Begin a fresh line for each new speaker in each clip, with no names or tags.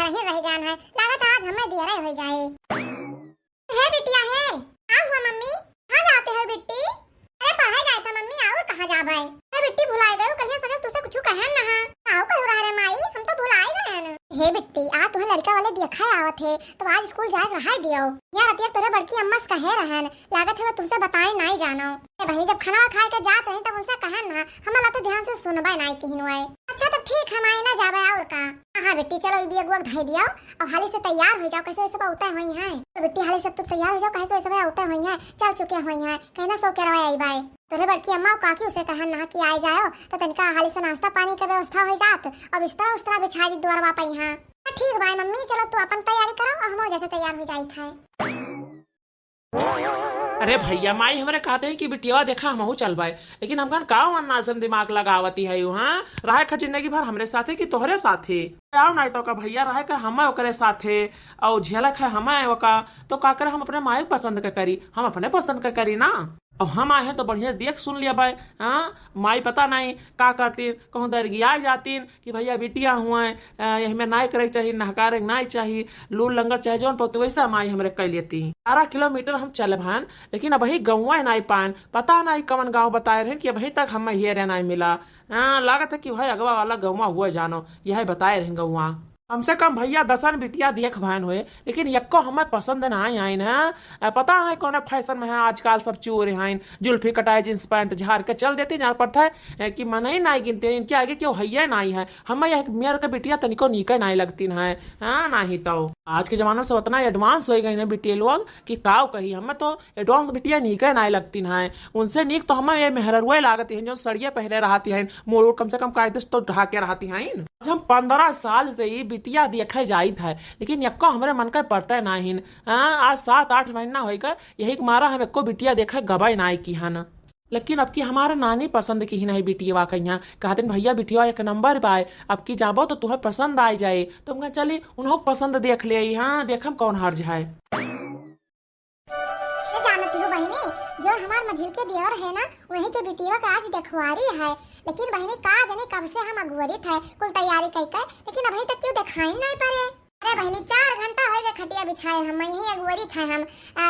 घर ही रह जान है, लागत आज हमें दियरे हो जाए। है बिटिया है, आ हुआ मम्मी, कहाँ जाते हो बिट्टी? अरे पढ़ाई जाए था मम्मी, और कहाँ जाबे? अरे बिट्टी भुलाए गए, कल सजग तुझसे कुछ कहन ना है, आओ कहू रहा रे माई, हम तो भुलाए गए न। हे बिट्टी, आ तुम्हें लड़का वाले देखा आवत है, तो आज स्कूल जाए रहा दियो। यार अतिया तोरे बड़की अम्मा से कहे रहन, लागत है तुमसे बताए नहीं जानो। ए बहनी जब खाना खाए के जात रही तब उनसे कहन ना, हमरा तो ध्यान से सुनबे नहीं कहिनो है। अच्छा तब ठीक है, माई ना जाबे और का। हां बेटी चलो ई बिया धइ दियो और हाली से तैयार हो जाओ, कैसे सब होता हुई है। तो बेटी हाली से तू तैयार हो जाओ, कैसे सब होता हुई है, चल चुके हुई है, कहना सो के रहे आई बाय। तोरे बड़की अम्मा और काकी उसे कहन ना कि आए जाओ, तो तनिका हाली से नाश्ता पानी के व्यवस्था हो जात और बिस्तर उस्तरा बिछा दी द्वारवा पे यहां। ठीक बाय मम्मी, चलो तू अपन तैयारी करो और हम हो जाते तैयार हो जाई थे।
अरे भैया माई हमारे कहते हैं कि बिटिया देखा हम चल बाय, लेकिन हम का नाजम दिमाग लगावती है हाँ रहे का जिंदगी भर हमरे साथे कि तोहरे साथे आओ नहीं तो का भैया रहे का हम ओकरे साथे और झलक है हम ओका तो का करे हम अपने माई पसंद के करी, हम अपने पसंद के करी ना। अब हम आए हैं तो बढ़िया देख सुन लिया भाई, हाँ माई पता नहीं का करती कहूँ दरगिया जाती कि भैया बिटिया हुआ यही में नाई करे चाहिए, नहकारे नहीं चाहिए, लूल लंगर चाहे जौन पड़ते वैसा माई हमरे कह लेती। 12 किलोमीटर हम चले भान, लेकिन अभी गौवा नहीं पान, पता नहीं कौन गाँव बताए रहे कि अभी तक हमें हेरे नहीं मिला। हाँ लागत है कि भाई अगवा वाला गौवा हुआ जानो, यह बताए रहे गौवा। कम से कम भैया 10 बिटिया देख भान हुए, लेकिन यक्को हमें पसंद नहीं आइन है। पता नहीं कौन फैशन में है आजकल सब चोर हैं, जुल्फी कटाए जींस पैंट झाड़ के चल देते जान पड़ता है कि मन ही नहीं गिनते, इनके आगे क्यों हैया नहीं है। हमें यह मेयर के बिटिया तनिको नीके नहीं लगती है। हाँ नहीं तो आज के जमाने में सब उतना एडवांस हो गए बिटिया लोग कि काव कही, हमें तो एडवांस बिटिया नीके नहीं लगती है। उनसे नीक तो हमें ये मेहरुए लागती है जो सड़िया पहले रहती है, मोड़ कम से कम कायदे तो ढाके रहती है। हम 15 साल से ही बिटिया देखे जाई था, लेकिन यक्को हमारे मन का पड़ता नहीं। आज 7-8 महीना होकर यही मारा हम एको बिटिया देखे गवाई नाई की है न। लेकिन अब की हमारा नानी पसंद की ही नहीं बिटिया कहीं कहते भैया बिटिया एक नंबर पाए, अब की जाबो तो तुम्हें पसंद आ जाए, तो हम चली उन्हों पसंद देख ले। हाँ देखम कौन हर्ज है।
जानती हो बहनी, जो हमार मझिल के दियर है ना वही के बिटिया का आज देखवारी है, लेकिन बहनी का जाने कब से हम अगुवरित है कुल तैयारी करके, लेकिन अभी तक क्यों दिखाई नहीं पड़े। अरे बहनी 4 घंटा हो गए खटिया बिछाए, हम यही अगुवरित है। हम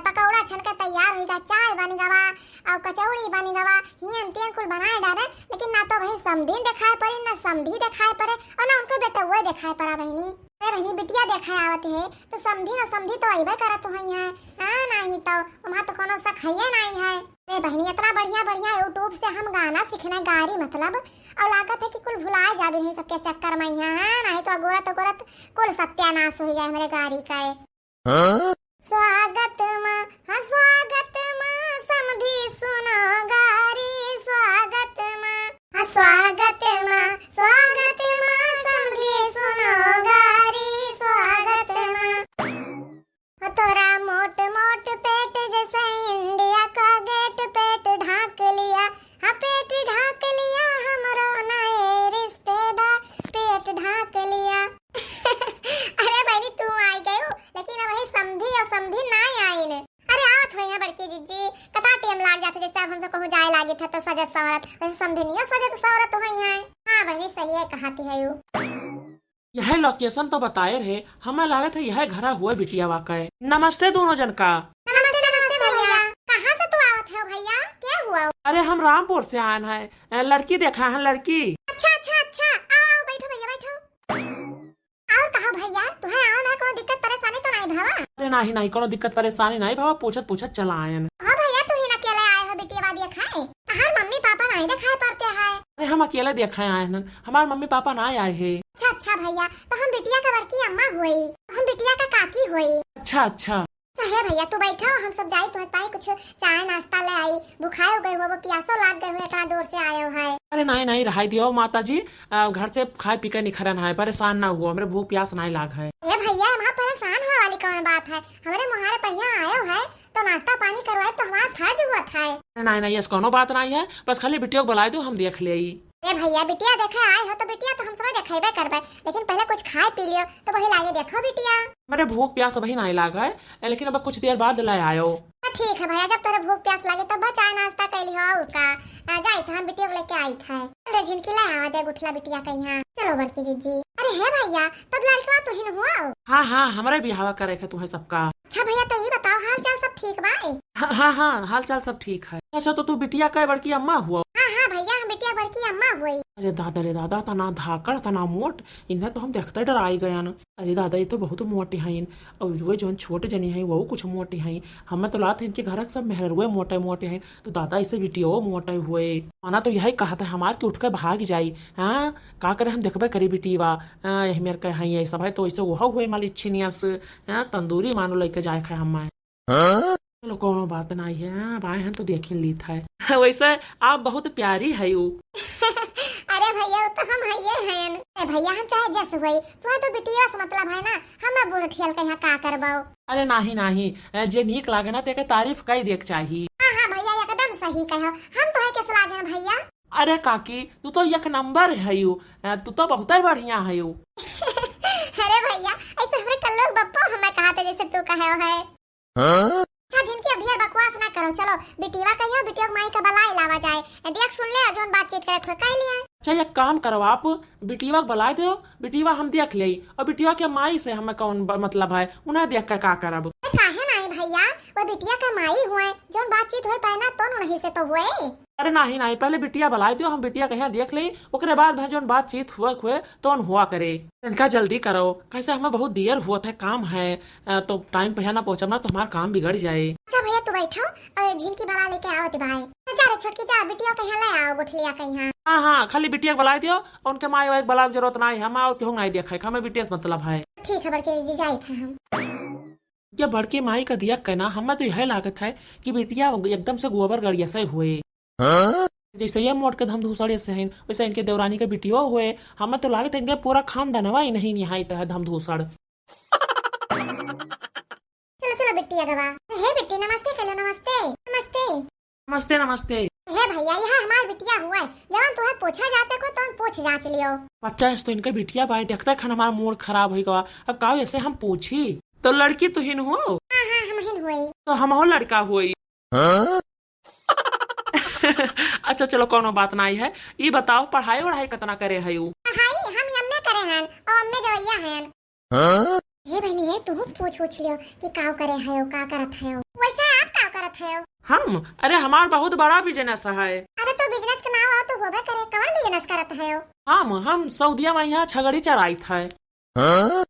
पकौड़ा छन के तैयार हो गया, चाय बनी गवा और कचौड़ी बनी गवा, हियन तेल कुल बनाए डाले, लेकिन ना तो वही समधी दिखाई पड़े ना समधी दिखाई पड़े और ना उनके बेटा वो दिखाई पड़ा। बहनी अरे बहनी बिटिया देखा आवत है तो समधी न समधी तो अइबे करत हुई है। हाँ नहीं तो वहाँ तो कोनो सा खइए नहीं है। अरे बहनी इतना बढ़िया बढ़िया यूट्यूब से हम गाना सीखना गारी मतलब, और लागत है कि कुल भुलाए जाबे नहीं सबके चक्कर में यहाँ। हाँ नहीं तो अगोरत कुल सत्यानाश हो जाए हमारे गाड़ी का। स्वागत माँ, हाँ स्वागत माँ समधी सुनो गारी, स्वागत माँ, हाँ स्वागत माँ, स्वागत माँ समधी सुनो गारी, स्वागत माँ। तोरा मोट मोट पेट जैसे इंडिया का गेट, पेट ढाक लिया, हाँ पेट ढाक लिया, हमरो नए रिश्तेदार पेट ढाक लिया। अरे बहनी तू आई गई हो, लेकिन अब वही समधी और समधी नहीं आई ने। अरे आवत हो यहाँ बड़की जीजी, कता टाइम लाग जाते जैसे अब हमसे कहूँ जाए लागी था तो सजत सवरत, वैसे समधी नहीं हो सजत सवरत हुई है। हाँ बहनी सही है कहती है यू।
यह लोकेशन तो बताए रहे, हमें लागत है यह घरा हुआ बिटिया वाका है। नमस्ते दोनों जन का।
नमस्ते नमस्ते भैया, कहाँ से तू आवत है भैया, क्या हुआ?
अरे हम रामपुर से आए हैं, लड़की देखा है लड़की।
अच्छा अच्छा अच्छा, आओ बैठो भैया बैठो। आओ कहा भैया, तुम्हें आओ ना कोनो दिक्कत परेशानी तो नहीं भावा?
अरे नहीं नहीं कोनो दिक्कत परेशानी नहीं भावा, पूछत पूछत चला आए।
हाँ भैया तू ही ना अकेले आए हो बिटिया वादिया खाए, कहाँ मम्मी पापा नहीं दिखाई पड़ते हैं?
अरे हम अकेले देखा आए हैं, हमारे मम्मी पापा ना आए हैं।
अच्छा अच्छा भैया, तो हम बिटिया का बड़की अम्मा हुई, हम बिटिया का काकी हुई।
अच्छा अच्छा
है भैया तू बैठो, हम सब जाए तुम्हें पाई कुछ चाय नाश्ता ले आई, भुखाए हो गए हो, प्यासो लाग गए हो, इतना दूर से आए हो है।
अरे नहीं नहीं रहाई दियो माता जी, घर से खाए पी के निखरन है, परेशान ना हुआ, मेरे भूख प्यास नहीं लाग है।
अरे भैया वहाँ परेशान होने वाली कौन बात है, हमारे मुहारे पहिया आए हो है तो नाश्ता पानी करवाए तो हमारा फर्ज हुआ था।
नहीं नहीं ऐसा कोनो बात नहीं है, बस खाली बिटिया को बुलाए दो हम देख ले।
अरे भैया बिटिया देखे आए हो तो बिटिया तो हम सब देखेबे करबे, लेकिन पहले कुछ खाए पी लियो तो वही लाइए देखो बिटिया।
मेरे भूख प्यास वही नहीं लागा है, लेकिन अब कुछ देर बाद लाए आयो।
ठीक है भैया, जब तेरे भूख प्यास लगे तब चाय नाश्ता कर लियो और का जाए था हम बिटिया को लेके आई था। अरे जिनकी ले आ जाए गुठला बिटिया का यहाँ। चलो बड़की जीजी। अरे अरे है भैया, तो लड़का तो ही हुआ।
हाँ हाँ हमारे बिहावा करे है तुम्हें सबका।
अच्छा भैया, तो ये बताओ हाल चाल सब ठीक बा?
हाँ हाँ हाँ हाल चाल सब ठीक है। अच्छा तो तू बिटिया का बड़की अम्मा हुआ?
हाँ हाँ भैया, हम बिटिया बड़की अम्मा हुई।
अरे दादा रे दादा, तना धाकड़ तना मोट, इन्हें तो हम देखते डराई गया न। अरे दादा ये तो बहुत मोटे हैं, और वो जो छोटे जनी हैं वो कुछ मोटे हैं। हमें तो लाते इनके घर सब मेहरुए मोटे मोटे हैं, तो दादा इसे बिटियो मोटे हुए। माना तो यही कहा था हमार के उठ कर भाग जाई। हाँ का करे, हम देखबे करी बिटिवा यही मेरे कहे हैं सब है, तो इसे वो हुए मालिच्छिनियस तंदूरी मानो लेके जाए खाए हम। चलो कोनो बात नहीं है, अब आए हैं तो देख ली था। वैसे आप बहुत प्यारी है यू।
अरे भैया, वो तो हम हइये हैं। अरे भैया, हम चाहे जस हुई, तुम्हें तो बिटिया से मतलब है ना, हम बूढ़ ठियल के यहाँ का करबाओ।
अरे नहीं नहीं, जे नीक लागे ना तेके तारीफ कई देख चाहिए।
हाँ हाँ भैया, एकदम सही कहो, हम तो है कैसे लागे भैया।
अरे काकी तू तो एक नंबर है यू, तू तो बहुत ही बढ़िया है यू।
अरे भैया, ऐसे हमरे कल्लो बप्पो हमें कहा था जैसे तू कहे है। अच्छा जिनकी अभी बकवास ना करो, चलो बिटिया कहियो, बिटिया माई का बलाई लावा जाए, देख सुन ले जोन बातचीत करे थे कह लिया।
अच्छा एक काम करो, आप बिटिया बुला दो, बिटिया हम देख ले, और बिटिया के माई से हमें कौन मतलब है, उन्हें देख कर का करब।
काहे नहीं भैया, वो बिटिया के माई हुए, जोन बातचीत हुई पहना तो नहीं से तो हुए।
अरे नहीं नहीं, पहले बिटिया बुला दो, हम बिटिया कहीं देख ले, ओकरे बाद भाई जोन बातचीत हुए तो हुआ करे। इनका जल्दी करो, कैसे हमें बहुत देर हुआ था, काम है, तो टाइम पे ना पहुँचना तो हमारा काम बिगड़ जाए।
अच्छा भैया तू बैठो, झिनकी बड़ा लेके आओ भाई। जा रे छोटकी, जा बिटिया के यहाँ ले आओ गुठलिया के यहाँ।
हाँ हाँ खाली बिटिया बुला दियो, और उनके माई वाई बुला जरूरत नहीं, हम और केहू नहीं देखा, हमें बिटिया से मतलब है।
ठीक है बड़के जाए थे हम।
ये बड़की माई का दिया कहना, हमें तो यह लागत है कि बिटिया एकदम से गोबर गड़िया से हुए। जैसे ये मोट के धम धूसड़े से हैं, वैसे इनके देवरानी के बिटियो हुए। हमें तो लागत है इनके पूरा खानदानवा ही नहीं निहायत है धम धूसड़।
चलो चलो बिटिया गवा। हे बिट्टी नमस्ते, कलो नमस्ते नमस्ते
नमस्ते नमस्ते।
हे भैया, यह हमार बिटिया हुआ है, जब तुम्हें पूछा जाचे को तो पूछ जांच लियो।
बच्चा तो इनके बिटिया भाई देखता खान हमारा मूड खराब हो गया। अब का ऐसे हम पूछी, तो लड़की तो हिन हुआ।
हाँ हाँ हम हिन हुई।
तो हम हो लड़का हुई। अच्छा चलो कोनो बात नहीं है, ये बताओ पढ़ाई वढ़ाई कितना करे है यू?
पढ़ाई हम एमए करे हैं और अम्मे जवैया हैं। हे बहनी है, तू पूछ लियो कि काव करे है, का करत है। वैसे आप का करत है?
हम अरे हमार बहुत बड़ा बिजनेस है।
अरे तो बिजनेस का नाम हो तो होबे करे, कौन बिजनेस करत है?
हम सऊदिया में यहाँ छगड़ी चराई था।
चलो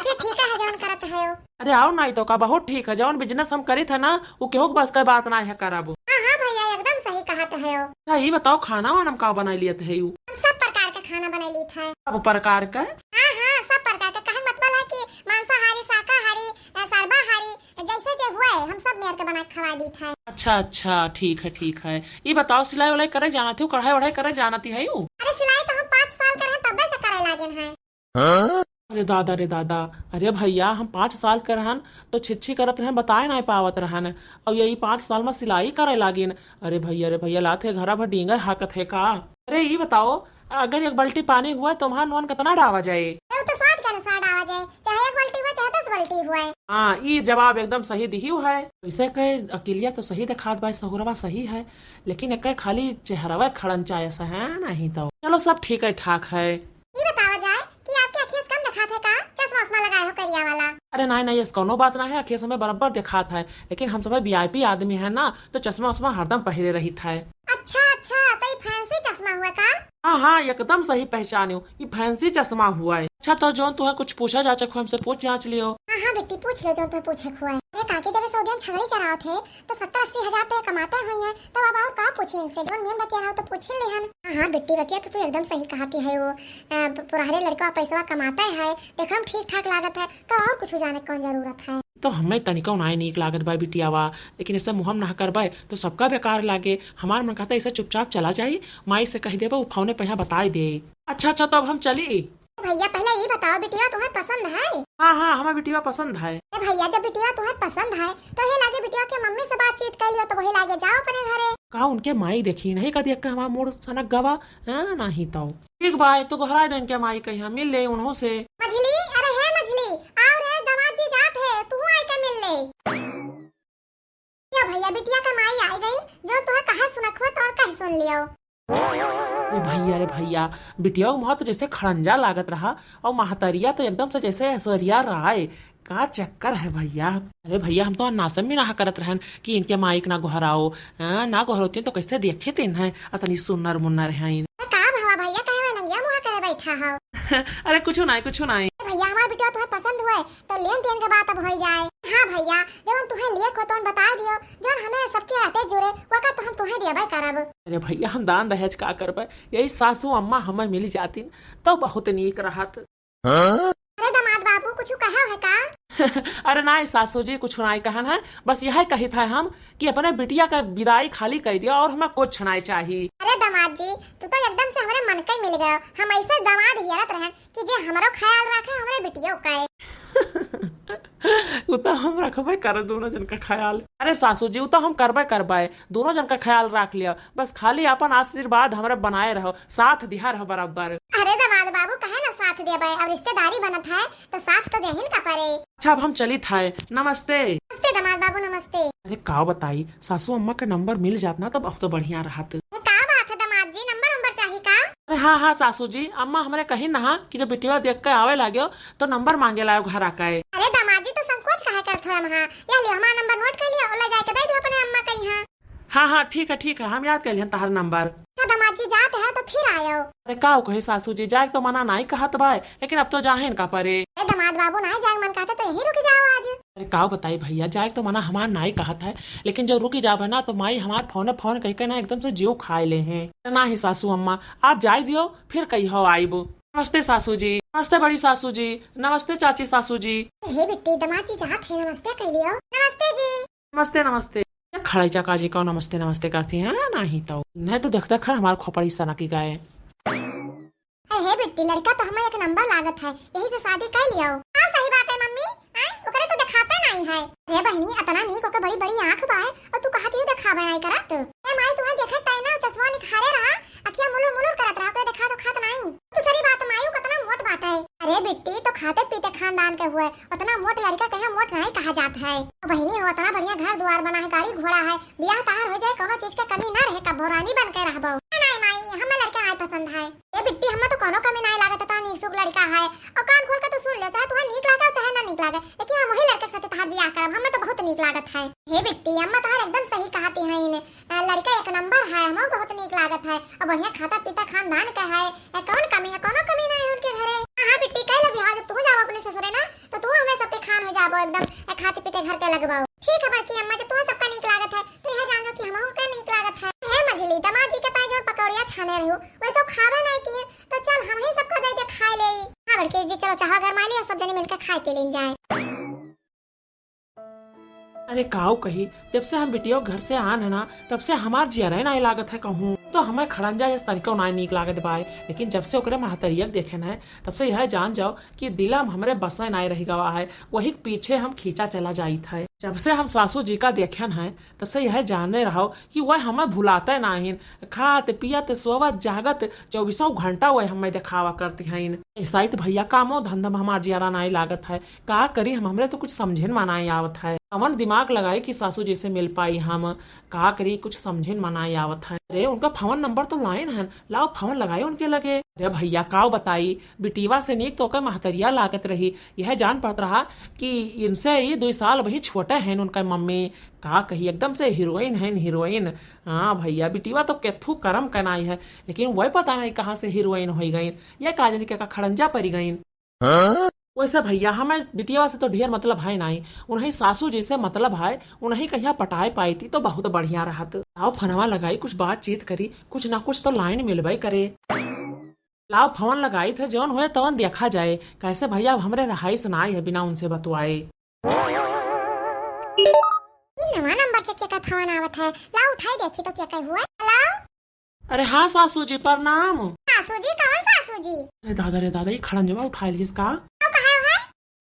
फिर ठीक है जौन करत है।
अरे आओ नहीं तो का बहुत ठीक है, जौन बिजनेस हम करी था ना वो केहू के बस का बात नहीं है कराबो।
हाँ हाँ भैया एकदम सही कहत है।
अच्छा ये बताओ खाना वाना का बना लिया थे यू?
हम सब प्रकार का खाना बना ली था।
सब प्रकार का?
हाँ हाँ सब प्रकार का, कहे मतलब है कि मांसाहारी शाकाहारी सर्वाहारी जैसे जो हुए हम सब मेरे के बना खवा दी था।
अच्छा अच्छा ठीक है। ये बताओ सिलाई उलाई करे जाना थी, कढ़ाई वढ़ाई करे जाना थी है यू?
अरे सिलाई तो हम 5 साल करे तबे से करे लागे हैं।
अरे दादा रे दादा, अरे भैया हम 5 साल के रहन तो छिच्छी करत रहन, बताए नहीं पावत रहन, और यही 5 साल में सिलाई करे लागिन। अरे भैया लाते घरा भर डींगा हाकत है का? अरे ये बताओ अगर एक बाल्टी पानी हुआ तो वहाँ नोन कितना डावा जाए?
वो तो स्वाद के अनुसार डावा जाए, चाहे 1 बाल्टी हुए चाहे 10 बाल्टी हुए।
हाँ ये जवाब एकदम सही दी है। वैसे कहे अकेलिया तो सही दिखात भाई, सहुरवा सही है, लेकिन एक खाली चेहरवा खड़न चाहे ऐसा है नहीं तो चलो सब ठीक है ठाक है।
ये बतावा जाए कि आपकी अखियाँ कम दिखाते का, चश्मा उस्मा लगाए हो करिया वाला?
अरे नहीं इस कोनो बात ना है, अखिया समय बराबर दिखाता है, लेकिन हम सब वीआईपी आदमी है ना, तो चश्मा उस्मा हरदम पहले रही था।
अच्छा तो ये फैंसी चश्मा हुआ का?
हाँ एकदम सही पहचाने हो, ये फैंसी चश्मा हुआ है। अच्छा तो जो तुम्हें कुछ पूछा जा चको हमसे पूछ जांच लियो।
हाँ बेटी पूछ ले जो तुम्हें पूछे हुआ है। अरे काकी जब सऊदियन छगड़ी चराओ थे तो 70-80 हजार तो कमाते हुए हैं, तो अब और का पूछे इनसे, जो मेन बतिया रहा तो पूछ ले हन। हाँ बेटी बतिया तो तू एकदम सही कहती है, वो पुराने लड़का पैसा कमाता है, देखो हम ठीक ठाक लागत है, तो और कुछ जाने कौन जरूरत है।
तो हमें तनिका नहीं नीक लागत भाई बिटियावा, लेकिन इससे मुहम ना करबे तो सबका बेकार लागे। हमार मन कहता ऐसे चुपचाप चला जाये, माई से कह देबो उफाने पे बताई दे। अच्छा तो अब हम चली।
भैया पहले ये बताओ बिटिया तुम्हें पसंद है?
हाँ हमें बिटिया पसंद है।
भैया जब बिटिया तुम्हें पसंद है तो ये लागे बिटिया के मम्मी से बातचीत कर लियो, तो वही लागे जाओ अपने घरे।
का उनके माई देखी नहीं का देख के हमारा मूड सनक गवा नहीं तो ठीक भाई, तो घरा दे इनके माई कहीं मिल ले उन्हों से।
मछली अरे है मछली आओ रे, दमाद जी जात है, तू आई के मिल ले। भैया बिटिया के माई आई गई, जो तुम्हें कहा सुनक हुआ तो और कह सुन लियो।
अरे भैया बिटिया के तो जैसे खड़ंजा लागत रहा और महतरिया तो एकदम से जैसे ऐश्वर्या राय। का चक्कर है भैया। अरे भैया हम तो नासम भी ना करत रहन कि इनके माइक ना गोहराओ। ना गोहरोती तो कैसे देखे तीन है अतनी सुन्नर मुन्नर है।
का भवा भैया कहे लंगिया मुहा करे बैठा हो।
अरे कुछ नहीं
भैया हमार बिटिया तुम्हें पसंद हुए तो लेन देन के बात अब हो जाए। हाँ भैया जब तुम्हें लिए को तो बता दियो जोन हमें सबके आते जुड़े वो का तो हम तुम्हें देबे करब।
अरे भैया हम दान दहेज का करबे यही सासू अम्मा हमें मिल जाती तो बहुत नीक रहत।
अरे दामाद बाबू कुछ कहा है का?
अरे ना सासू जी कुछ नहीं कहन है बस यह कही था हम कि अपने बिटिया का विदाई खाली कर दिया और हमें कुछ नहीं चाहिए।
अरे दामाद जी तू तो एकदम से हमारे मन का ही मिल गया। हम ऐसे दामाद हियरत रहन कि जे हमारो ख्याल रखे हमारे बिटिया का।
वो तो हम रखबे कर दोनों जन का ख्याल। अरे सासू जी वो तो हम करबे दोनों जन का ख्याल रख लिया बस खाली अपन आशीर्वाद हमारे बनाए रहो साथ दिया रहो बराबर।
अरे दामाद बाबू कहे ना साथ देबे अब रिश्तेदारी बनत है तो साथ तो देहिन का परे।
अच्छा अब हम चली था। नमस्ते।
नमस्ते दामाद बाबू नमस्ते।
अरे का बताई सासू अम्मा का नंबर मिल जातना तो बहुत बढ़िया रहत।
का बात है दामाद जी नंबर चाहिए का?
अरे हाँ सासू जी अम्मा हमारे कही ना कि जब बिटिया देख के आवे लागो तो नंबर मांगे लाओ घर आके।
अरे दामाद जी तो संकोच काहे करत हो हम? या ले हमारा नंबर नोट कर लिया ओला जाए तो दे दो अपने अम्मा के यहाँ।
हाँ ठीक है हम याद कर लिया तहार नंबर।
तो दामाद जी जाते हैं तो फिर आयो।
अरे का कहे सासू जी जाए तो मना नहीं कहत भाई लेकिन अब तो जाहे का परे।
अरे दामाद बाबू नहीं जाए मन कहते तो यही रुक जाओ आज।
अरे का बताई भैया जाए तो मना हमार नाई कहत है लेकिन जब रुकी जावे ना तो माई हमार फोन कह के ना एकदम से जीव खाए ले हैं। ना ही सासू अम्मा आप जाए दियो फिर कही हो आईबो। नमस्ते सासू जी। नमस्ते बड़ी सासू जी। नमस्ते चाची सासू जी।
हे बिट्टी दामाद जी चाहत है नमस्ते कह लियो। नमस्ते जी।
नमस्ते खड़े चका जी को नमस्ते करती है नहीं तो नहीं तो देखते खड़ हमारे खोपड़ी सना की गाय।
हे बिट्टी लड़का तो हमें एक नंबर लागत है यही से शादी कर लियो। हाँ सही बात है मम्मी ओकरे तो दिखाते नहीं है। अरे बहनी इतना नीक ओके बड़ी बड़ी आंख बाए और तू कहती है दिखावे नहीं करत। ए माई तुम्हें देखे ताई ना चश्मा निखारे रहा अखियां मुलुर मुलुर करत रहा ओकरे देखा तो खात नहीं। दूसरी बात माई कितना मोट बात है। अरे बिट्टी तो खाते पीते खानदान के हुए उतना मोट लड़का कहे मोट नहीं कहा जाता है। तो बहनी हो उतना बढ़िया घर द्वार बना है गाड़ी घोड़ा है ब्याह तार हो जाए कोनो चीज के कमी ना रहे कब रानी बन के रहबो। नहीं माई हमें लड़का नहीं पसंद है। ये बिट्टी हमें तो कोनो कमी नहीं लागत ता नीक लड़का है और कान खोल के तो सुन ले चाहे तुम्हें नीक लागे चाहे ना नीक लागे लेकिन हम वही लड़के के साथ तहार ब्याह करब हमें तो बहुत नीक लागत है। हे बिट्टी अम्मा तहार एकदम सही कहती है इन लड़का एक नंबर है हमें बहुत नीक लागत है और बढ़िया खाता पीता खानदान का है कौन कमी है कोनो कमी नहीं है उनके घरे। हां बिट्टी कह ले ब्याह जब तू जाओ अपने ससुरे ना तो तू हमें सब पे खान हो जाबो एकदम खाते पीते घर के लगवाओ। ठीक है बड़की अम्मा जब तू सबका नीक लागत है तो यह जानो कि हमहु का नीक लागत है। हे मझली दामाद जी के पास जो पकौड़िया छाने रहू वे तो खावे नहीं किए तो चल हम ही सबका दे दे खा ले। हां बड़की जी चलो चाह गरमाई लियो सब जने मिलकर खाए पी लें जाए।
अरे काऊ कही जब से हम बिटिया घर से आन है ना तब से हमार जियरे नहीं लागत है कहूँ तो हमें खड़ंजा इस तरीका नहीं नीक लागत बाय लेकिन जब से ओकरे महतरिया देखे न है तब से यह जान जाओ कि दिला हमरे बसे नहीं रही गवा है वही पीछे हम खींचा चला जाई था। जब से हम सासू जी का देखन है तब से यह जानने रहो कि वह हमें भुलाते नहीं खात पियत सोवत जागत 24 घंटा वह हमें दिखावा करती है। ऐसा तो भैया कामो धंधा में हमार जियारा नहीं लागत है का करी हमरे तो कुछ समझे मनाई आवत है। अमन दिमाग लगाए कि सासू जी से मिल पाई हम का करी कुछ समझे मनाई आवत है। अरे उनका फोन नंबर तो लाइन है लाओ फोन लगाए उनके लगे। अरे भैया काव बताई बिटीवा से नीक तो महतरिया लागत रही यह जान पड़ रहा कि इनसे ये 2 साल वही छोटे हैं उनका मम्मी का कही एकदम से हीरोइन है हीरोइन। हाँ भैया बिटीवा तो केथू करम कनाई है लेकिन वही पता नहीं कहाँ से हीरोइन हो गई या काजनी के खड़ंजा पड़ी गई। वैसे भैया हमें बिटिया से तो ढेर मतलब है नहीं उन्हें सासू जी से मतलब है उन्हें कहीं पटाए पाई थी तो बहुत बढ़िया रहत। लाओ फनवा लगाई कुछ बातचीत करी कुछ ना कुछ तो लाइन मिलवाई करे। लाओ फोन लगाई थे जौन हुए तवन देखा जाए कैसे भैया हमरे रहाई सुनाई है बिना उनसे बतवाए।
नवा नंबर से क्या फोन आवत है लाओ उठाई देखी तो क्या हुआ। हेलो
अरे हाँ सासू जी प्रणाम।
सासू जी कौन सासू जी?
अरे दादा ये खड़ंजवा उठाई लीस का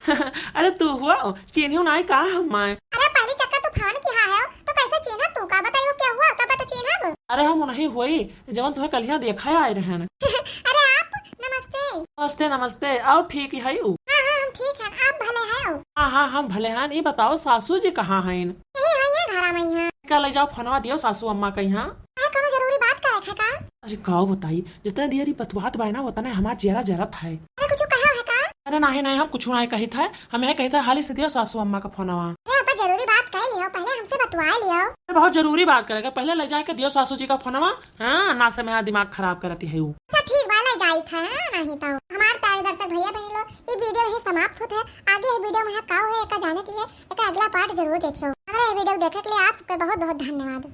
अरे तू हुआ चिन्ह नहीं का हम।
अरे पहली चक्कर तू फोन किया है तो कैसे चिन्ह तू का बताइयो क्या हुआ कब तो चिन्ह।
अरे हम नहीं हुई जवन तुम्हें कल देखा आए रहे।
अरे आप नमस्ते।
नमस्ते आओ ठीक है।
हम ठीक है आप भले हैं?
हाँ हम भले हैं। ये बताओ सासू जी कहाँ हैं?
घर में हैं।
क्या ले जाओ फोनवा दियो सासू अम्मा के यहाँ।
कोनो जरूरी बात करे का?
अरे का बताई जितना देरी बतवात बाय ना उतना हमार चेहरा जरत है।
अरे कुछ कहा है का?
अरे नहीं नहीं हम कुछ नहीं कही था, हम यह कहता हाली से दियो सासू अम्मा का फोनवा।
अरे अपा जरूरी बात कह लियो, पहले हमसे बतवा लियो।
बहुत जरूरी बात करेगा, पहले ले जाके दियो सासू जी का फोनवा। हाँ ना से मेरा दिमाग खराब करती है।
अच्छा ठीक बा, ले जाई था नहीं तो हमार प्यारे दर्शक भैया बहन लोग, ये वीडियो यही समाप्त होता है। आगे ये वीडियो में का है का जाने के लिए एक अगला पार्ट जरूर देखियो। हमारा ये वीडियो देखने के लिए आप सबका बहुत बहुत धन्यवाद।